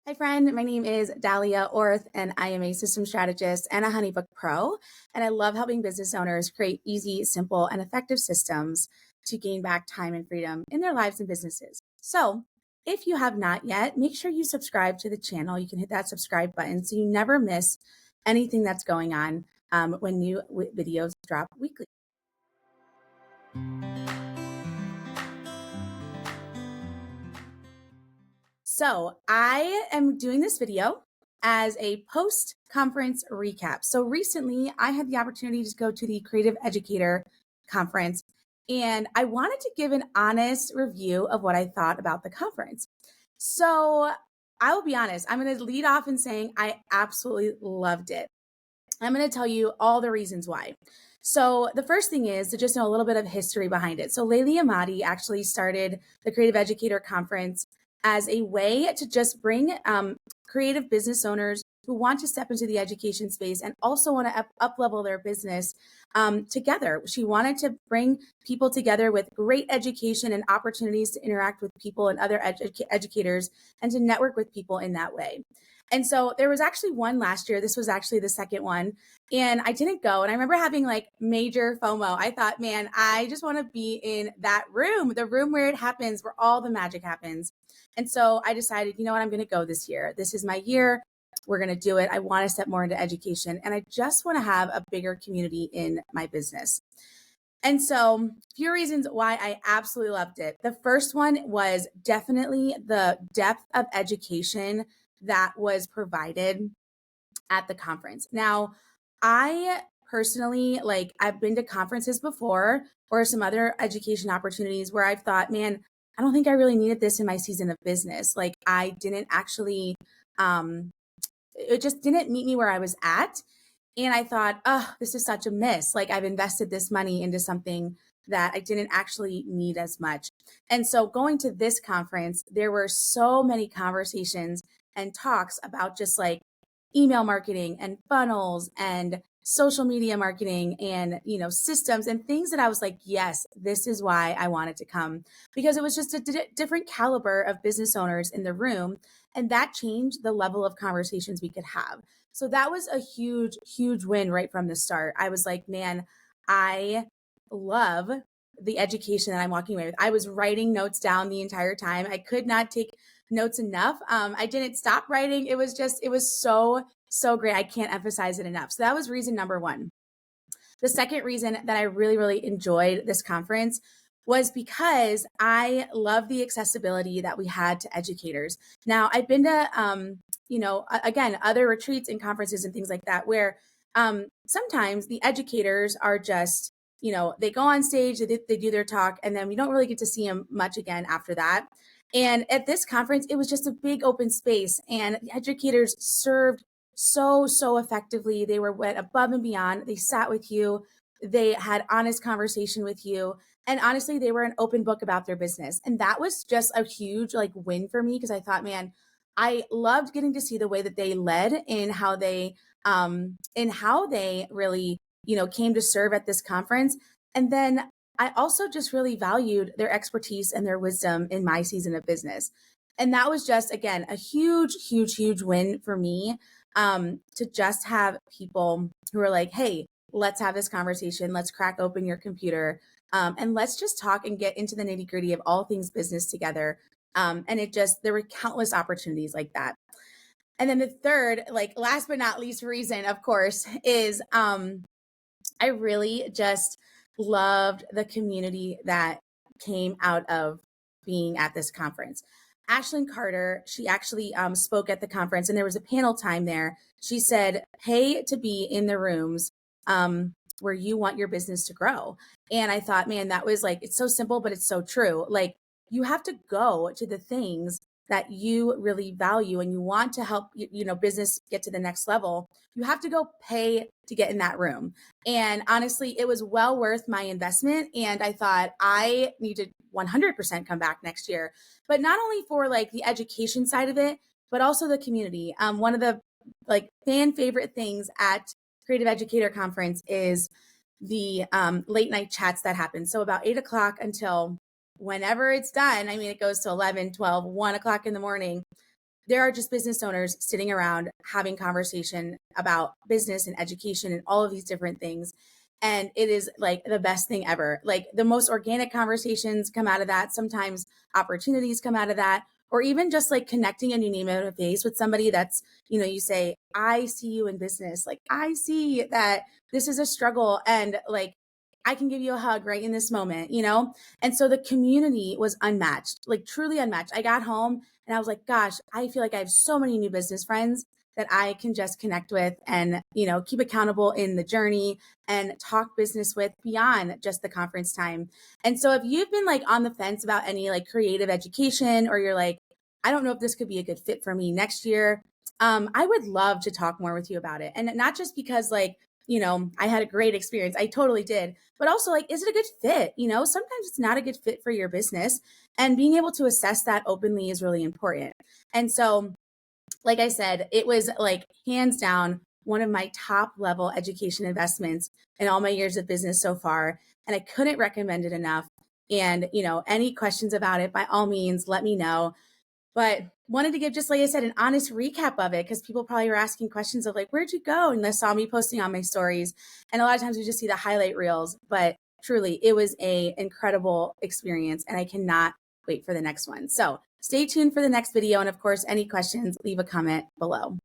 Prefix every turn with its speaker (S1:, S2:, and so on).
S1: Hi, friend. My name is Dahlia Orth, and I am a system strategist and a Honeybook pro. And I love helping business owners create easy, simple, and effective systems to gain back time and freedom in their lives and businesses. So, if you have not yet, make sure you subscribe to the channel. You can hit that subscribe button so you never miss anything that's going on when new videos drop weekly. So I am doing this video as a post-conference recap. So recently I had the opportunity to go to the Creative Educator Conference, and I wanted to give an honest review of what I thought about the conference. So I will be honest, I'm going to lead off in saying I absolutely loved it. I'm going to tell you all the reasons why. So the first thing is to just know a little bit of history behind it. So Layli Amadi actually started the Creative Educator Conference as a way to just bring creative business owners who want to step into the education space and also want to up level their business together. She wanted to bring people together with great education and opportunities to interact with people and other educators and to network with people in that way. And so there was actually one last year. This was actually the second one. And I didn't go. And I remember having like major FOMO. I thought, man, I just want to be in that room, the room where it happens, where all the magic happens. And so I decided, you know what, I'm going to go this year. This is my year. We're going to do it. I want to step more into education. And I just want to have a bigger community in my business. And so, a few reasons why I absolutely loved it. The first one was definitely the depth of education that was provided at the conference. Now, I personally, like, I've been to conferences before or some other education opportunities where I've thought, man, I don't think I really needed this in my season of business. Like, I didn't actually, it just didn't meet me where I was at. And I thought, oh, this is such a miss. Like, I've invested this money into something that I didn't actually need as much. And so going to this conference, there were so many conversations and talks about just like email marketing and funnels and social media marketing and systems and things that I was like, yes, this is why I wanted to come, because it was just a different caliber of business owners in the room, and that changed the level of conversations we could have. So that was a huge win right from the start. I was like, man, I love the education that I'm walking away with. I was writing notes down the entire time. I could not take notes enough. I didn't stop writing. It was so great. I can't emphasize it enough. So that was reason number one. The second reason that I really enjoyed this conference was because I love the accessibility that we had to educators. Now, I've been to, again, other retreats and conferences and things like that, where sometimes the educators are just, they go on stage, they do their talk, and then we don't really get to see them much again after that. And at this conference, it was just a big open space, and the educators served so effectively. They went above and beyond. They sat with you. They had honest conversation with you. And honestly, they were an open book about their business. And that was just a huge like win for me, because I thought, man, I loved getting to see the way that they led in how they really, came to serve at this conference. And then I also just really valued their expertise and their wisdom in my season of business. And that was just, again, a huge win for me, to just have people who are like, hey, let's have this conversation. Let's crack open your computer, and let's just talk and get into the nitty gritty of all things business together. And there were countless opportunities like that. And then the third, like last but not least reason, of course, is I really just loved the community that came out of being at this conference. Ashlyn Carter, she actually spoke at the conference, and there was a panel time there. She said, pay to be in the rooms where you want your business to grow. And I thought, man, that was like, it's so simple, but it's so true. Like, you have to go to the things that you really value and you want to help business get to the next level. You have to go pay to get in that room. And honestly, it was well worth my investment. And I thought I need to 100% come back next year, but not only for like the education side of it, but also the community. One of the like fan favorite things at Creative Educator Conference is the late night chats that happen. So about 8 o'clock until whenever it's done. I mean, it goes to 11, 12, 1 o'clock in the morning. there are just business owners sitting around having conversation about business and education and all of these different things. And it is like the best thing ever. Like the most organic conversations come out of that. Sometimes opportunities come out of that, or even just like connecting and you name it a face with somebody that's, you say, I see you in business. Like I see that this is a struggle and like I can give you a hug right in this moment. And so the community was unmatched, like truly unmatched. I got home and I was like, gosh, I feel like I have so many new business friends that I can just connect with and, keep accountable in the journey and talk business with beyond just the conference time. And so if you've been like on the fence about any like creative education, or you're like, I don't know if this could be a good fit for me next year, I would love to talk more with you about it. And not just because like, I had a great experience. I totally did. But also like, is it a good fit? Sometimes it's not a good fit for your business, and being able to assess that openly is really important. And so, like I said, it was like hands down one of my top level education investments in all my years of business so far. And I couldn't recommend it enough. And, any questions about it, by all means, let me know. But wanted to give, just like I said, an honest recap of it, because people probably were asking questions of like, where'd you go? And they saw me posting on my stories. And a lot of times we just see the highlight reels, but truly it was a incredible experience and I cannot wait for the next one. So stay tuned for the next video. And of course, any questions, leave a comment below.